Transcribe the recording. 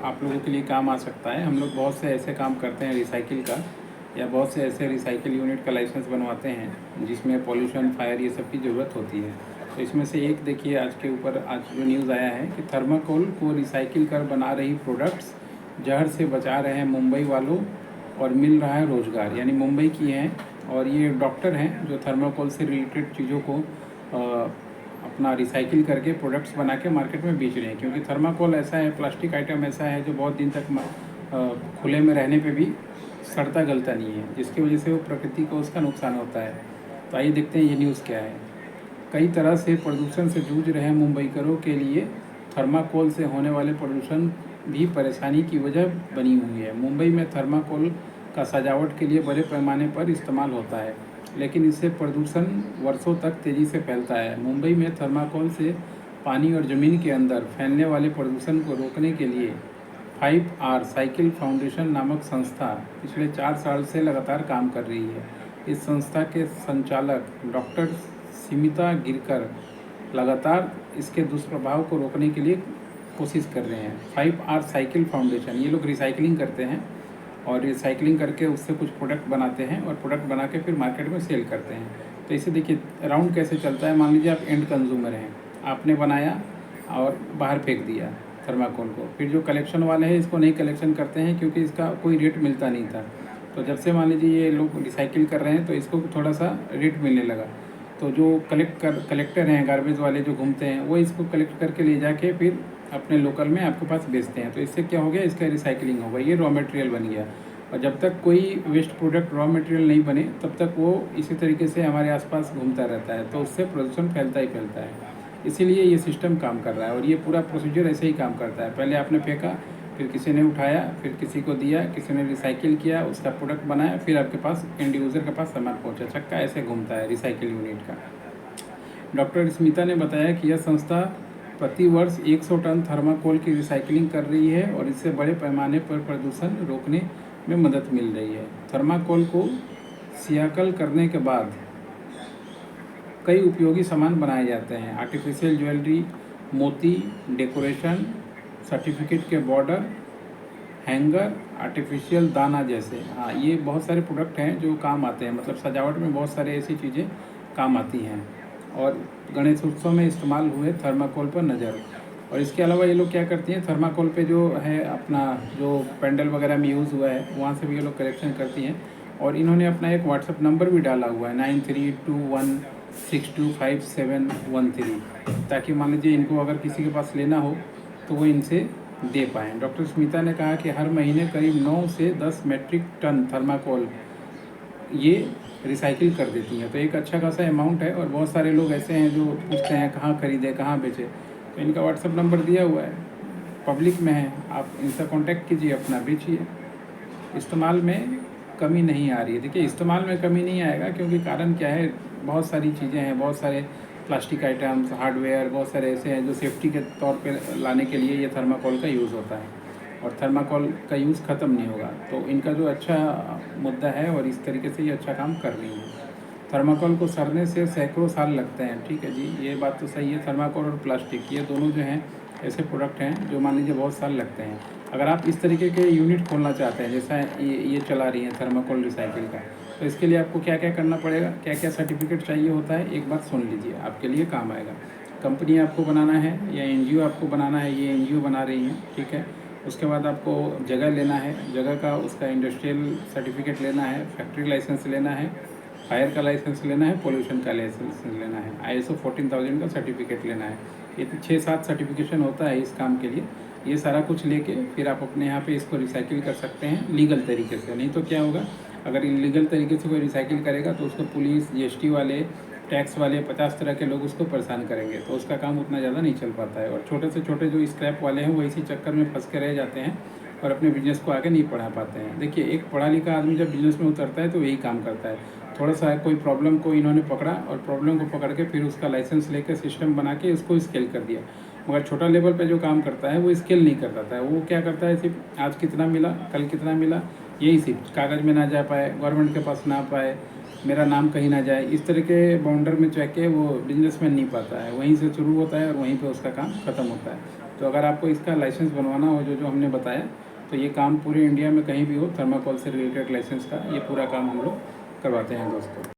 आप लोगों के लिए काम आ सकता है। हम लोग बहुत से ऐसे काम करते हैं रिसाइकिल का, या बहुत से ऐसे रिसाइकिल यूनिट का लाइसेंस बनवाते हैं जिसमें पॉल्यूशन, फायर, ये सब की ज़रूरत होती है। तो इसमें से एक देखिए, आज के ऊपर आज जो न्यूज़ आया है कि थर्माकोल को रिसाइकिल कर बना रही प्रोडक्ट्स जहर से बचा रहे हैं मुंबई वालों और मिल रहा है रोज़गार। यानी मुंबई की हैं और ये डॉक्टर हैं जो थर्माकोल से रिलेटेड चीज़ों को अपना रिसाइकिल करके प्रोडक्ट्स बना के मार्केट में बेच रहे हैं। क्योंकि थर्माकोल ऐसा है, प्लास्टिक आइटम ऐसा है जो बहुत दिन तक खुले में रहने पे भी सड़ता गलता नहीं है, जिसकी वजह से वो प्रकृति को उसका नुकसान होता है। तो आइए देखते हैं ये न्यूज़ क्या है। कई तरह से प्रदूषण से जूझ रहे मुंबईकरों के लिए थर्माकोल से होने वाले प्रदूषण भी परेशानी की वजह बनी हुई है। मुंबई में थर्माकोल का सजावट के लिए बड़े पैमाने पर इस्तेमाल होता है, लेकिन इससे प्रदूषण वर्षों तक तेज़ी से फैलता है। मुंबई में थर्माकोल से पानी और ज़मीन के अंदर फैलने वाले प्रदूषण को रोकने के लिए 5R साइकिल फाउंडेशन नामक संस्था पिछले 4 साल से लगातार काम कर रही है। इस संस्था के संचालक डॉक्टर सीमिता गिरकर लगातार इसके दुष्प्रभाव को रोकने के लिए कोशिश कर रहे हैं। 5R साइकिल फाउंडेशन, ये लोग रिसाइकलिंग करते हैं और रिसाइकलिंग करके उससे कुछ प्रोडक्ट बनाते हैं और प्रोडक्ट बना के फिर मार्केट में सेल करते हैं। तो इसे देखिए राउंड कैसे चलता है। मान लीजिए आप एंड कंज्यूमर हैं, आपने बनाया और बाहर फेंक दिया थर्माकोल को, फिर जो कलेक्शन वाले हैं इसको नहीं कलेक्शन करते हैं क्योंकि इसका कोई रेट मिलता नहीं था। तो जब से मान लीजिए ये लोग रिसाइकिल कर रहे हैं तो इसको थोड़ा सा रेट मिलने लगा। तो जो कलेक्टर हैं, गार्बेज वाले जो घूमते हैं, वो इसको कलेक्ट करके ले जाके फिर अपने लोकल में आपके पास बेचते हैं। तो इससे क्या हो गया, इसका रिसाइकलिंग हो गया, ये रॉ मटेरियल बन गया। और जब तक कोई वेस्ट प्रोडक्ट रॉ मटेरियल नहीं बने तब तक वो इसी तरीके से हमारे आसपास घूमता रहता है, तो उससे प्रदूषण फैलता ही फैलता है। इसीलिए ये सिस्टम काम कर रहा है और ये पूरा प्रोसीजर ऐसे ही काम करता है। पहले आपने फेंका, फिर किसी ने उठाया, फिर किसी को दिया, किसी ने रिसाइकिल किया, उसका प्रोडक्ट बनाया, फिर आपके पास एंड यूज़र के पास सामान पहुंचा। चक्का ऐसे घूमता है रिसाइकिल यूनिट का। डॉक्टर स्मिता ने बताया कि यह संस्था प्रति वर्ष 100 टन थर्माकोल की रिसाइकलिंग कर रही है और इससे बड़े पैमाने पर प्रदूषण रोकने में मदद मिल रही है। थर्माकोल को सियाकल करने के बाद कई उपयोगी सामान बनाए जाते हैं। आर्टिफिशियल ज्वेलरी, मोती, डेकोरेशन, सर्टिफिकेट के बॉर्डर, हैंगर, आर्टिफिशियल दाना जैसे। हाँ, ये बहुत सारे प्रोडक्ट हैं जो काम आते हैं। मतलब सजावट में बहुत सारे ऐसी चीज़ें काम आती हैं। और गणेश उत्सव में इस्तेमाल हुए थर्माकोल पर नज़र। और इसके अलावा ये लोग क्या करती हैं, थर्माकोल पे जो है अपना जो पेंडल वगैरह में यूज़ हुआ है वहाँ से भी ये लोग कलेक्शन करती हैं। और इन्होंने अपना एक व्हाट्सएप नंबर भी डाला हुआ है 9321625713, ताकि मान लीजिए इनको अगर किसी के पास लेना हो तो वो इनसे दे पाएँ। डॉक्टर स्मिता ने कहा कि हर महीने करीब 9 से 10 मेट्रिक टन थर्माकोल ये रिसाइकिल कर देती हैं। तो एक अच्छा खासा अमाउंट है। और बहुत सारे लोग ऐसे हैं जो पूछते हैं कहाँ खरीदे, कहाँ बेचे। तो इनका व्हाट्सएप नंबर दिया हुआ है, पब्लिक में है, आप इनसे कांटेक्ट कीजिए, अपना बेचिए। इस्तेमाल में कमी नहीं आ रही है। देखिए इस्तेमाल में कमी नहीं आएगा क्योंकि कारण क्या है, बहुत सारी चीज़ें हैं, बहुत सारे प्लास्टिक आइटम्स, हार्डवेयर, बहुत सारे ऐसे हैं जो सेफ्टी के तौर पे लाने के लिए ये थर्माकोल का यूज़ होता है और थर्माकोल का यूज़ ख़त्म नहीं होगा। तो इनका जो अच्छा मुद्दा है और इस तरीके से ये अच्छा काम कर रही है। थर्माकोल को सड़ने से सैकड़ों साल लगते हैं। ठीक है जी, ये बात तो सही है। थर्माकोल और प्लास्टिक ये दोनों जो हैं ऐसे प्रोडक्ट हैं जो मान लीजिए बहुत साल लगते हैं। अगर आप इस तरीके के यूनिट खोलना चाहते हैं जैसा ये चला रही है थर्माकोल रिसाइकिल का, तो इसके लिए आपको क्या क्या करना पड़ेगा, क्या क्या सर्टिफिकेट चाहिए होता है, एक बात सुन लीजिए, आपके लिए काम आएगा। कंपनी आपको बनाना है या एनजीओ आपको बनाना है, ये एनजीओ बना रही है, ठीक है। उसके बाद आपको जगह लेना है, जगह का उसका इंडस्ट्रियल सर्टिफिकेट लेना है, फैक्ट्री लाइसेंस लेना है, फायर का लाइसेंस लेना है, पोल्यूशन का लाइसेंस लेना है, ISO 14000 का सर्टिफिकेट लेना है। ये 6-7 सर्टिफिकेशन होता है इस काम के लिए। ये सारा कुछ लेके फिर आप अपने यहाँ पे इसको रिसाइकिल कर सकते हैं लीगल तरीके से। नहीं तो क्या होगा, अगर इलीगल तरीके से कोई रिसाइकिल करेगा तो उसको पुलिस, GST वाले, टैक्स वाले, 50 तरह के लोग उसको परेशान करेंगे, तो उसका काम उतना ज़्यादा नहीं चल पाता है। और छोटे से छोटे जो स्क्रैप वाले हैं वो इसी चक्कर में फंस के रह जाते हैं और अपने बिजनेस को आगे नहीं बढ़ा पाते हैं। देखिए एक पढ़ा लिखा आदमी जब बिजनेस में उतरता है तो यही काम करता है। थोड़ा सा कोई प्रॉब्लम को इन्होंने पकड़ा और प्रॉब्लम को पकड़ के फिर उसका लाइसेंस लेकर सिस्टम बना के उसको स्केल कर दिया। मगर छोटा लेवल पे जो काम करता है वो स्केल नहीं कर पाता है। वो क्या करता है, सिर्फ आज कितना मिला, कल कितना मिला, यही सिर्फ कागज़ में ना जा पाए, गवर्नमेंट के पास ना पाए, मेरा नाम कहीं ना जाए, इस तरह के बाउंडर में जाके वो बिजनेसमैन नहीं पाता है। वहीं से शुरू होता है और वहीं पे उसका काम ख़त्म होता है। तो अगर आपको इसका लाइसेंस बनवाना हो जो जो हमने बताया, तो ये काम पूरे इंडिया में कहीं भी हो, थर्माकोल से रिलेटेड लाइसेंस का ये पूरा काम हम लोग करवाते हैं दोस्तों।